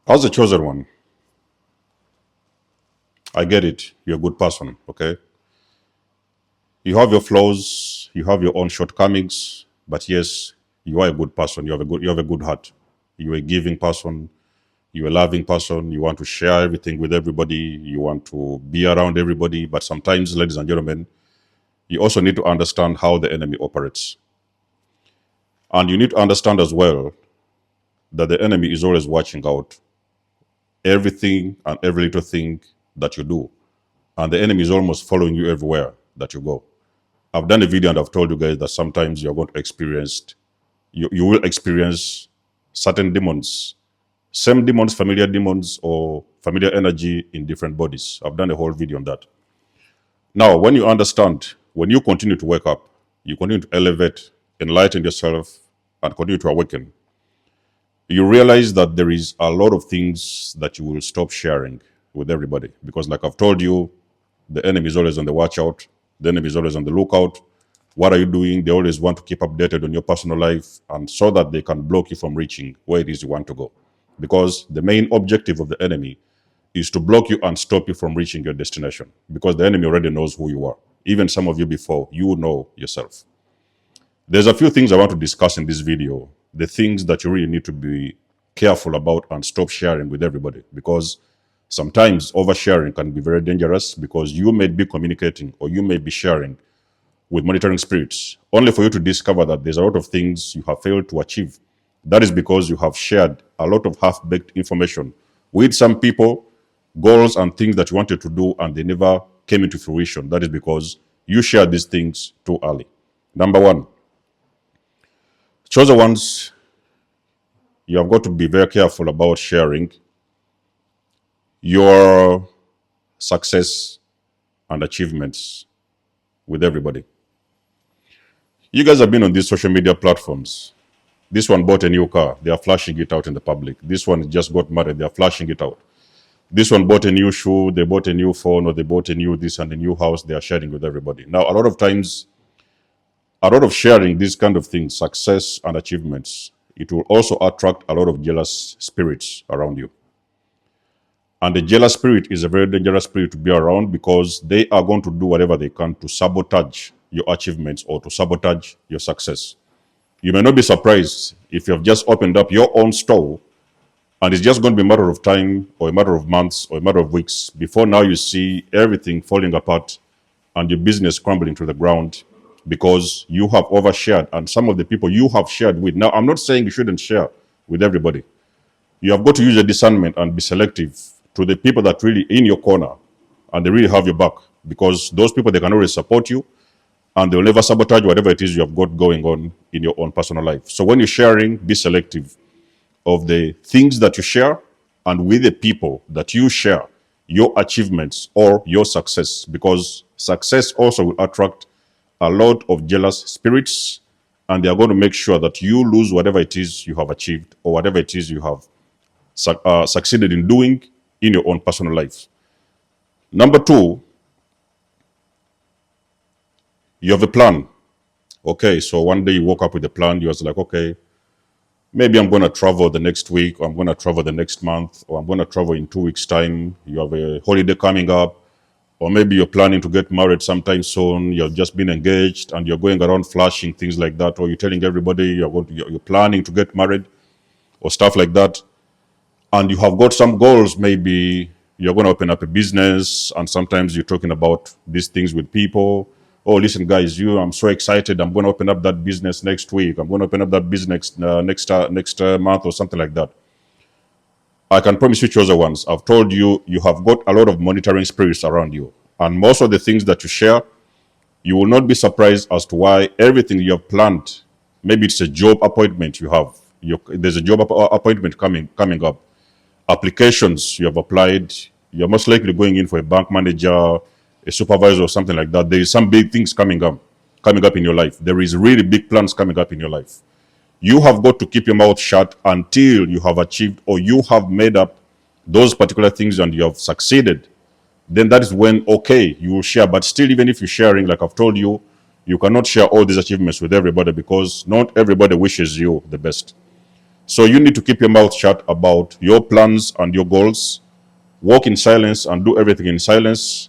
As the chosen one, I get it. You're a good person, okay? You have your flaws, you have your own shortcomings, but yes, you are a good person. You have a good heart. You're a giving person. You're a loving person. You want to share everything with everybody. You want to be around everybody. But sometimes, ladies and gentlemen, you also need to understand how the enemy operates. And you need to understand as well that the enemy is always watching out everything and every little thing that you do. And the enemy is almost following you everywhere that you go. I've done a video and I've told you guys that sometimes you're going to experience, you will experience certain demons, same demons, familiar demons, or familiar energy in different bodies. I've done a whole video on that. Now, when you understand, when you continue to wake up, you continue to elevate, enlighten yourself, and continue to awaken, you realize that there is a lot of things that you will stop sharing with everybody. Because, like I've told you, the enemy is always on the watch out. The enemy is always on the lookout. What are you doing? They always want to keep updated on your personal life, and so that they can block you from reaching where it is you want to go. Because the main objective of the enemy is to block you and stop you from reaching your destination. Because the enemy already knows who you are. Even some of you before, you know yourself. There's a few things I want to discuss in this video. The things that you really need to be careful about and stop sharing with everybody. Because sometimes oversharing can be very dangerous, because you may be communicating or you may be sharing with monitoring spirits, only for you to discover that there's a lot of things you have failed to achieve. That is because you have shared a lot of half-baked information with some people, goals and things that you wanted to do, and they never came into fruition. That is because you shared these things too early. Number one, chosen ones, you have got to be very careful about sharing your success and achievements with everybody. You guys have been on these social media platforms. This one bought a new car. They are flashing it out in the public. This one just got married. They are flashing it out. This one bought a new shoe. They bought a new phone, or they bought a new this and a new house. They are sharing with everybody. Now, a lot of times, a lot of sharing these kind of things, success and achievements, it will also attract a lot of jealous spirits around you. And the jealous spirit is a very dangerous spirit to be around, because they are going to do whatever they can to sabotage your achievements or to sabotage your success. You may not be surprised if you have just opened up your own store, and it's just going to be a matter of time or a matter of months or a matter of weeks before now you see everything falling apart and your business crumbling to the ground, because you have overshared. And some of the people you have shared with, now I'm not saying you shouldn't share with everybody. You have got to use your discernment and be selective to the people that really in your corner and they really have your back, because those people, they can always support you and they'll never sabotage whatever it is you have got going on in your own personal life. So when you're sharing, be selective of the things that you share and with the people that you share your achievements or your success, because success also will attract a lot of jealous spirits, and they are going to make sure that you lose whatever it is you have achieved or whatever it is you have succeeded in doing in your own personal life. Number two, you have a plan. Okay, so one day you woke up with a plan. You was like, okay, maybe I'm going to travel the next week, or I'm going to travel the next month, or I'm going to travel in 2 weeks' time. You have a holiday coming up, or maybe you're planning to get married sometime soon. You've just been engaged and you're going around flashing things like that, or you're telling everybody you're planning to get married or stuff like that. And you have got some goals. Maybe you're going to open up a business, and sometimes you're talking about these things with people. Oh, listen, guys, I'm so excited. I'm going to open up that business next week. I'm going to open up that business next month or something like that. I can promise you, chosen ones, I've told you, you have got a lot of monitoring spirits around you. And most of the things that you share, you will not be surprised as to why everything you have planned, maybe it's a job appointment you have. There's a job appointment coming up. Applications you have applied, you're most likely going in for a bank manager, a supervisor or something like that. There is some big things coming up in your life. There is really big plans coming up in your life. You have got to keep your mouth shut until you have achieved or you have made up those particular things and you have succeeded. Then that is when, okay, you will share. But still, even if you're sharing, like I've told you, you cannot share all these achievements with everybody, because not everybody wishes you the best. So you need to keep your mouth shut about your plans and your goals. Walk in silence and do everything in silence,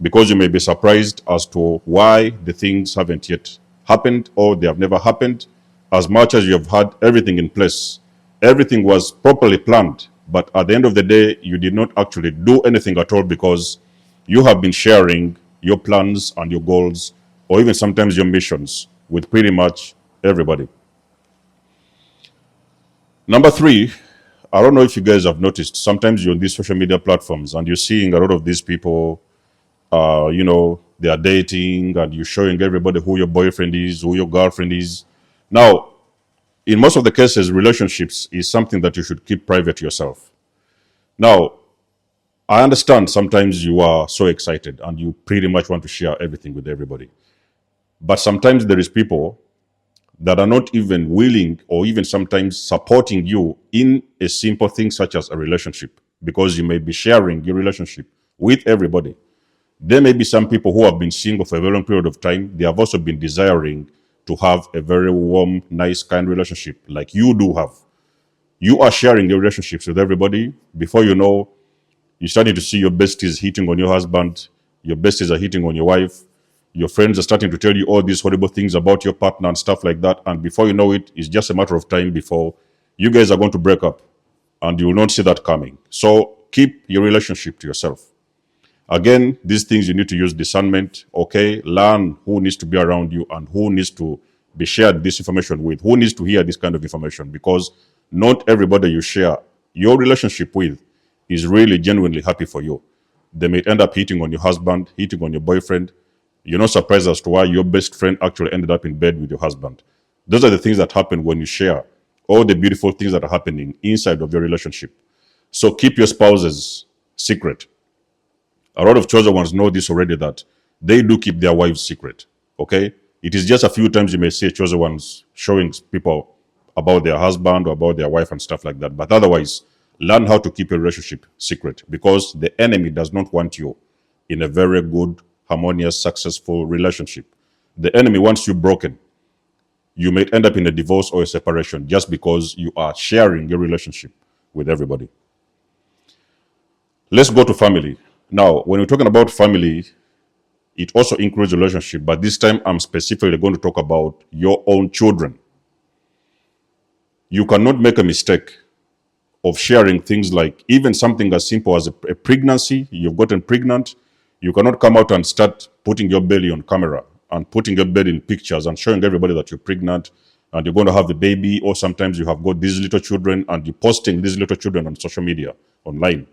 because you may be surprised as to why the things haven't yet happened or they have never happened. As much as you have had everything in place, everything was properly planned, but at the end of the day, you did not actually do anything at all, because you have been sharing your plans and your goals, or even sometimes your missions, with pretty much everybody. Number three, I don't know if you guys have noticed, sometimes you're on these social media platforms and you're seeing a lot of these people, they are dating and you're showing everybody who your boyfriend is, who your girlfriend is. Now, in most of the cases, relationships is something that you should keep private yourself. Now, I understand sometimes you are so excited and you pretty much want to share everything with everybody. But sometimes there is people that are not even willing or even sometimes supporting you in a simple thing such as a relationship, because you may be sharing your relationship with everybody. There may be some people who have been single for a very long period of time. They have also been desiring to have a very warm, nice, kind relationship like you do have. You are sharing your relationships with everybody. Before you know, you're starting to see your besties hitting on your husband, your besties are hitting on your wife, your friends are starting to tell you all these horrible things about your partner and stuff like that. And before you know it, it's just a matter of time before you guys are going to break up, and you will not see that coming. So keep your relationship to yourself. Again, these things you need to use discernment, okay? Learn who needs to be around you and who needs to be shared this information with, who needs to hear this kind of information, because not everybody you share your relationship with is really genuinely happy for you. They may end up hitting on your husband, hitting on your boyfriend. You're not surprised as to why your best friend actually ended up in bed with your husband. Those are the things that happen when you share all the beautiful things that are happening inside of your relationship. So keep your spouses secret. A lot of chosen ones know this already, that they do keep their wives secret. Okay? It is just a few times you may see chosen ones showing people about their husband or about their wife and stuff like that. But otherwise, learn how to keep your relationship secret, because the enemy does not want you in a very good, harmonious, successful relationship. The enemy wants you broken. You may end up in a divorce or a separation just because you are sharing your relationship with everybody. Let's go to family. Now, when we're talking about family, it also includes relationship, but this time I'm specifically going to talk about your own children. You cannot make a mistake of sharing things like even something as simple as a pregnancy. You've gotten pregnant. You cannot come out and start putting your belly on camera and putting your belly in pictures and showing everybody that you're pregnant and you're going to have a baby, or sometimes you have got these little children and you're posting these little children on social media, online.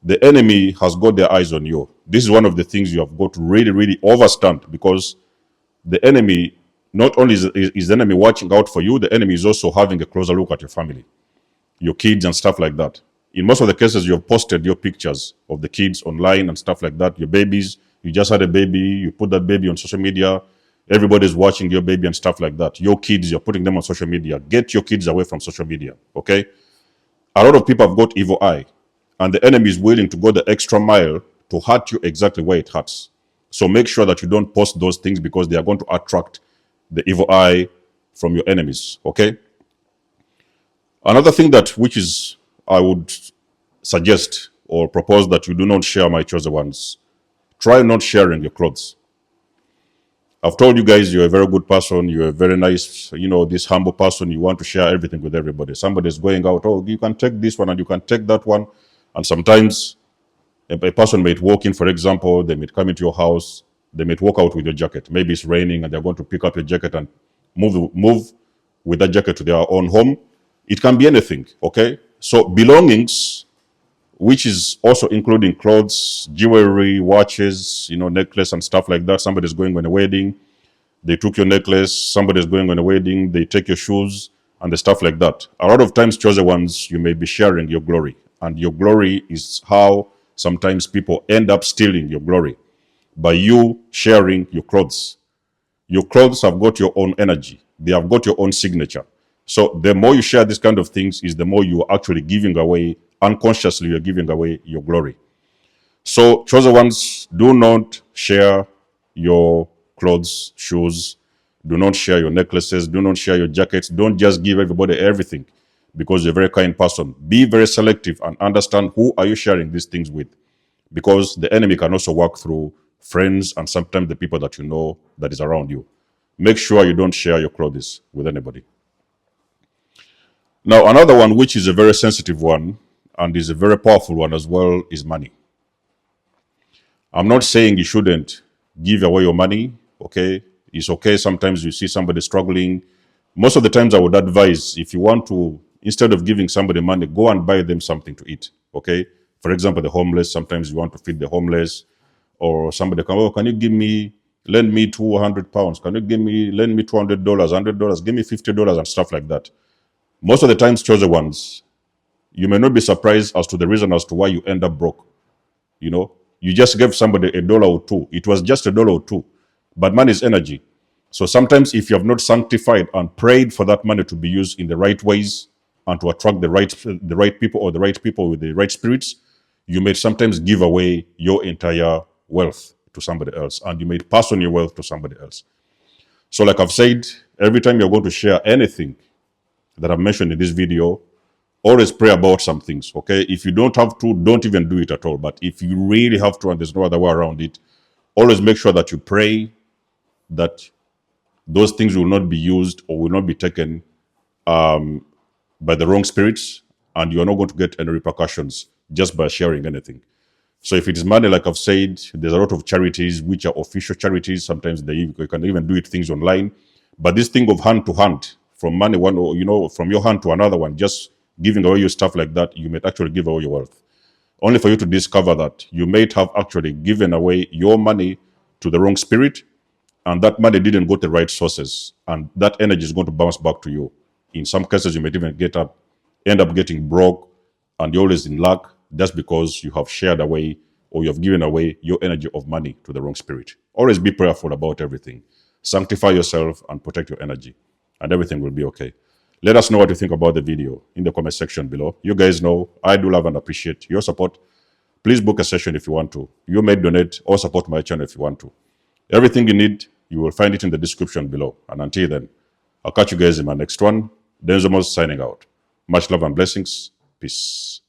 The enemy has got their eyes on you. This is one of the things you have got to really, really understand, because the enemy, not only is the enemy watching out for you, the enemy is also having a closer look at your family, your kids and stuff like that. In most of the cases, you have posted your pictures of the kids online and stuff like that, your babies. You just had a baby, you put that baby on social media. Everybody's watching your baby and stuff like that. Your kids, you're putting them on social media. Get your kids away from social media, okay? A lot of people have got evil eye, and the enemy is willing to go the extra mile to hurt you exactly where it hurts. So make sure that you don't post those things, because they are going to attract the evil eye from your enemies, okay? Another thing which is I would suggest or propose that you do not share, my chosen ones. Try not sharing your clothes. I've told you guys you're a very good person, you're a very nice, this humble person, you want to share everything with everybody. Somebody's going out, oh, you can take this one and you can take that one. And sometimes a person might walk in, for example, they might come into your house, they might walk out with your jacket. Maybe it's raining and they're going to pick up your jacket and move with that jacket to their own home. It can be anything, okay? So belongings, which is also including clothes, jewelry, watches, necklace and stuff like that. Somebody's going on a wedding, they took your necklace. Somebody's going on a wedding, they take your shoes and the stuff like that. A lot of times, chosen ones, you may be sharing your glory. And your glory is how sometimes people end up stealing your glory, by you sharing your clothes. Your clothes have got your own energy. They have got your own signature. So the more you share these kind of things, is the more you are actually giving away, unconsciously you're giving away your glory. So chosen ones, do not share your clothes, shoes. Do not share your necklaces. Do not share your jackets. Don't just give everybody everything. because you're a very kind person. Be very selective and understand who are you sharing these things with, because the enemy can also work through friends and sometimes the people that you know that is around you. Make sure you don't share your clothes with anybody. Now, another one, which is a very sensitive one and is a very powerful one as well, is money. I'm not saying you shouldn't give away your money, okay? It's okay. Sometimes you see somebody struggling. Most of the times I would advise, if you want to, instead of giving somebody money, go and buy them something to eat, okay? For example, the homeless, sometimes you want to feed the homeless, or somebody come, oh, can you give me, lend me 200 pounds? Can you lend me $200, $100, give me $50 and stuff like that. Most of the times, chosen ones, you may not be surprised as to the reason as to why you end up broke. You know, you just gave somebody $1 or $2. It was just $1 or $2, but money is energy. So sometimes if you have not sanctified and prayed for that money to be used in the right ways and to attract the right people, or the right people with the right spirits, you may sometimes give away your entire wealth to somebody else, and you may pass on your wealth to somebody else. So like I've said, every time you're going to share anything that I've mentioned in this video, always pray about some things, okay? If you don't have to, don't even do it at all. But if you really have to and there's no other way around it, always make sure that you pray that those things will not be used or will not be taken by the wrong spirits, and you're not going to get any repercussions just by sharing anything. So if it is money, like I've said, there's a lot of charities which are official charities. Sometimes you can even do it things online. But this thing of hand to hand, from money one, or from your hand to another one, just giving away your stuff like that, you may actually give away your wealth. Only for you to discover that you may have actually given away your money to the wrong spirit, and that money didn't go to the right sources, and that energy is going to bounce back to you. In some cases, you may even end up getting broke, and you're always in luck, just because you have shared away or you have given away your energy of money to the wrong spirit. Always be prayerful about everything. Sanctify yourself and protect your energy, and everything will be okay. Let us know what you think about the video in the comment section below. You guys know I do love and appreciate your support. Please book a session if you want to. You may donate or support my channel if you want to. Everything you need, you will find it in the description below. And until then, I'll catch you guys in my next one. Denzo signing out. Much love and blessings. Peace.